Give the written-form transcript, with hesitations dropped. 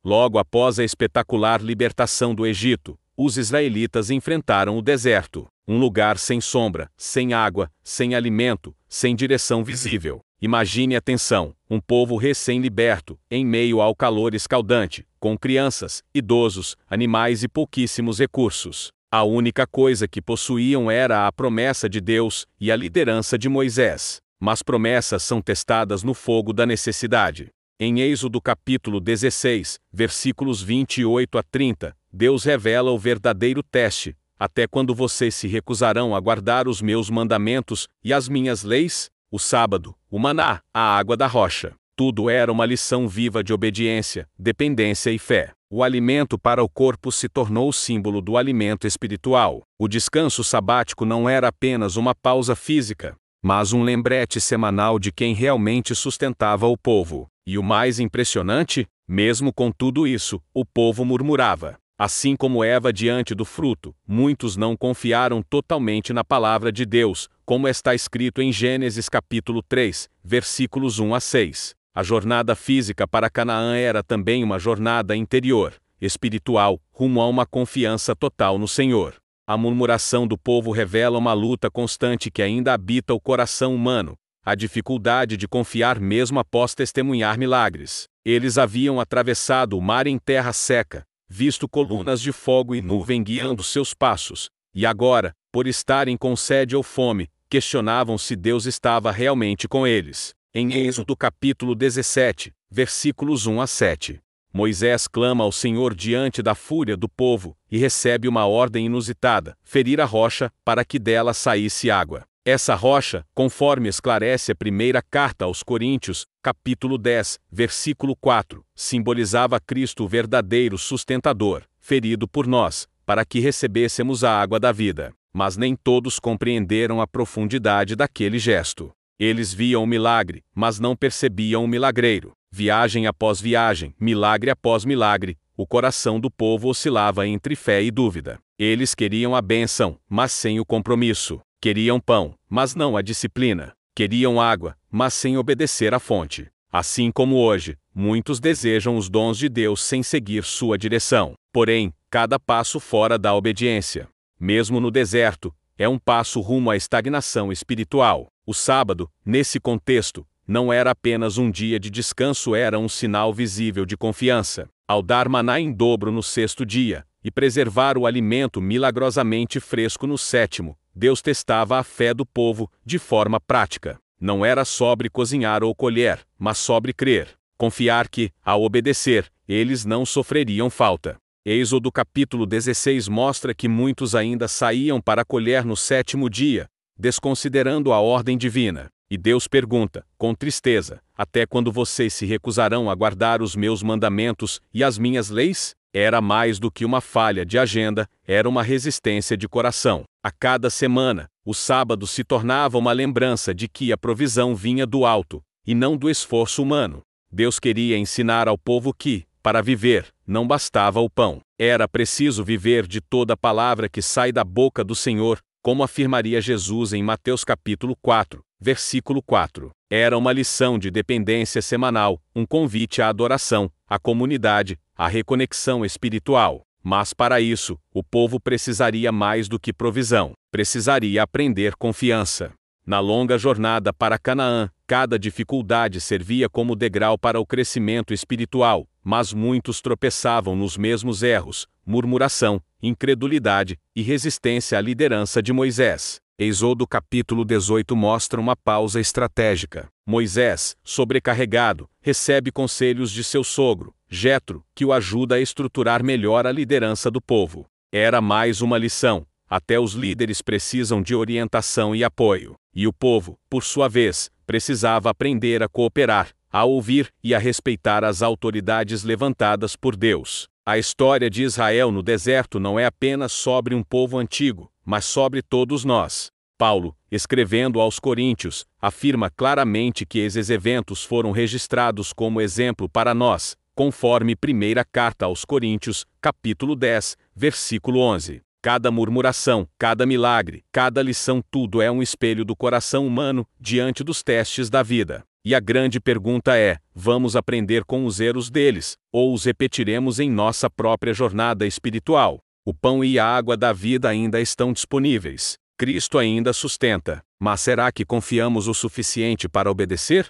Logo após a espetacular libertação do Egito, os israelitas enfrentaram o deserto, um lugar sem sombra, sem água, sem alimento, sem direção visível. Imagine a tensão, um povo recém-liberto, em meio ao calor escaldante, com crianças, idosos, animais e pouquíssimos recursos. A única coisa que possuíam era a promessa de Deus e a liderança de Moisés. Mas promessas são testadas no fogo da necessidade. Em Êxodo capítulo 16, versículos 28 a 30, Deus revela o verdadeiro teste: até quando vocês se recusarão a guardar os meus mandamentos e as minhas leis? O sábado, o maná, a água da rocha. Tudo era uma lição viva de obediência, dependência e fé. O alimento para o corpo se tornou o símbolo do alimento espiritual. O descanso sabático não era apenas uma pausa física, mas um lembrete semanal de quem realmente sustentava o povo. E o mais impressionante, mesmo com tudo isso, o povo murmurava. Assim como Eva diante do fruto, muitos não confiaram totalmente na palavra de Deus, como está escrito em Gênesis capítulo 3, versículos 1 a 6. A jornada física para Canaã era também uma jornada interior, espiritual, rumo a uma confiança total no Senhor. A murmuração do povo revela uma luta constante que ainda habita o coração humano, a dificuldade de confiar mesmo após testemunhar milagres. Eles haviam atravessado o mar em terra seca, visto colunas de fogo e nuvem guiando seus passos, e agora, por estarem com sede ou fome, questionavam se Deus estava realmente com eles. Em Êxodo capítulo 17, versículos 1 a 7, Moisés clama ao Senhor diante da fúria do povo, e recebe uma ordem inusitada: ferir a rocha, para que dela saísse água. Essa rocha, conforme esclarece a primeira carta aos Coríntios, capítulo 10, versículo 4, simbolizava Cristo o verdadeiro sustentador, ferido por nós, para que recebêssemos a água da vida. Mas nem todos compreenderam a profundidade daquele gesto. Eles viam o milagre, mas não percebiam o milagreiro. Viagem após viagem, milagre após milagre, o coração do povo oscilava entre fé e dúvida. Eles queriam a bênção, mas sem o compromisso. Queriam pão, mas não a disciplina. Queriam água, mas sem obedecer à fonte. Assim como hoje, muitos desejam os dons de Deus sem seguir sua direção. Porém, cada passo fora da obediência, mesmo no deserto, é um passo rumo à estagnação espiritual. O sábado, nesse contexto, não era apenas um dia de descanso, era um sinal visível de confiança. Ao dar maná em dobro no sexto dia, e preservar o alimento milagrosamente fresco no sétimo, Deus testava a fé do povo de forma prática. Não era sobre cozinhar ou colher, mas sobre crer. Confiar que, ao obedecer, eles não sofreriam falta. Êxodo capítulo 16 mostra que muitos ainda saíam para colher no sétimo dia, desconsiderando a ordem divina. E Deus pergunta, com tristeza: até quando vocês se recusarão a guardar os meus mandamentos e as minhas leis? Era mais do que uma falha de agenda, era uma resistência de coração. A cada semana, o sábado se tornava uma lembrança de que a provisão vinha do alto, e não do esforço humano. Deus queria ensinar ao povo que, para viver, não bastava o pão. Era preciso viver de toda palavra que sai da boca do Senhor, como afirmaria Jesus em Mateus capítulo 4, versículo 4. Era uma lição de dependência semanal, um convite à adoração, à comunidade, à reconexão espiritual. Mas para isso, o povo precisaria mais do que provisão. Precisaria aprender confiança. Na longa jornada para Canaã, cada dificuldade servia como degrau para o crescimento espiritual, mas muitos tropeçavam nos mesmos erros: murmuração, incredulidade e resistência à liderança de Moisés. Êxodo capítulo 18 mostra uma pausa estratégica. Moisés, sobrecarregado, recebe conselhos de seu sogro, Jetro, que o ajuda a estruturar melhor a liderança do povo. Era mais uma lição: até os líderes precisam de orientação e apoio. E o povo, por sua vez, precisava aprender a cooperar, a ouvir e a respeitar as autoridades levantadas por Deus. A história de Israel no deserto não é apenas sobre um povo antigo, mas sobre todos nós. Paulo, escrevendo aos Coríntios, afirma claramente que esses eventos foram registrados como exemplo para nós, conforme primeira carta aos Coríntios, capítulo 10, versículo 11. Cada murmuração, cada milagre, cada lição, tudo é um espelho do coração humano diante dos testes da vida. E a grande pergunta é: vamos aprender com os erros deles, ou os repetiremos em nossa própria jornada espiritual? O pão e a água da vida ainda estão disponíveis. Cristo ainda sustenta. Mas será que confiamos o suficiente para obedecer?